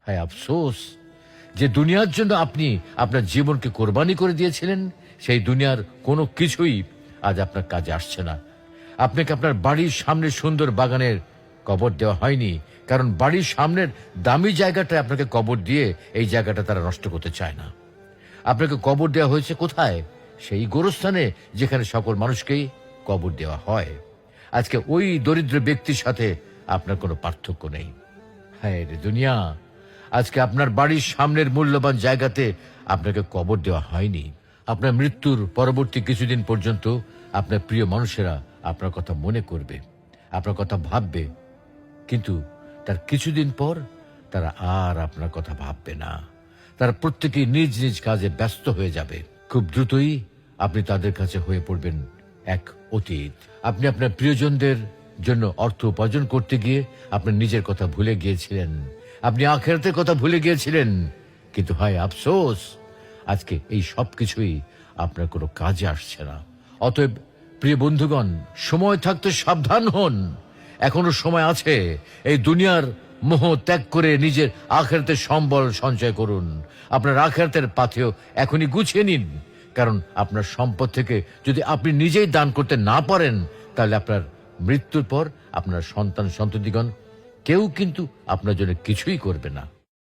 হায় আফসোস, যে দুনিয়ার জন্য আপনি আপনার জীবনকে কোরবানি করে দিয়েছিলেন, সেই দুনিয়ার কোনো কিছুই আজ আপনার কাজে আসছে না। আপনাকে আপনার বাড়ির সামনে সুন্দর বাগানের কবর দেওয়া হয়নি, কারণ বাড়ির সামনের দামি জায়গাটা আপনাকে কবর দিয়ে এই জায়গাটা তারা নষ্ট করতে চায় না। আপনাকে কবর দেওয়া হয়েছে কোথায়? সেই গোরস্থানে, যেখানে সকল মানুষকেই কবর দেওয়া হয়। আজকে ওই দরিদ্র ব্যক্তির সাথে আপনার কোনো পার্থক্য নেই। হায় রে দুনিয়া, আজকে আপনার বাড়ির সামনের মূল্যবান জায়গাতে আপনাকে কবর দেওয়া হয়নি। আপনার মৃত্যুর পরবর্তী কিছুদিন পর্যন্ত আপনার প্রিয় মানুষেরা আপনার কথা মনে করবে, আপনার কথা ভাববে, কিন্তু তার কিছুদিন পর তারা আর আপনার কথা ভাববে না। তারা প্রত্যেকেই নিজ নিজ কাজে ব্যস্ত হয়ে যাবে। খুব দ্রুতই আপনি তাদের কাছে হয়ে পড়বেন এক অতীত। আপনি আপনার প্রিয়জনদের জন্য অর্থ উপার্জন করতে গিয়ে আপনার নিজের কথা ভুলে গিয়েছিলেন, আপনি আখিরাতের কথা ভুলে গিয়েছিলেন। কিন্তু হায় আফসোস, আজকে এই সব কিছুই আপনার কোনো কাজে আসছে না। অতএব প্রিয় বন্ধুগণ, সময় থাকতে সাবধান হন। এখনো সময় আছে। এই দুনিয়ার মোহ ত্যাগ করে নিজের আখিরাতের সম্বল সঞ্চয় করুন। আপনার আখিরাতের পাথেয় এখনই গুছিয়ে নিন, কারণ আপনার সম্পদ থেকে যদি আপনি নিজেই দান করতে না পারেন, তাহলে আপনার মৃত্যুর পর আপনার সন্তান সন্ততিগণ কেউ কিন্তু আপনার জন্য কিছুই করবে না।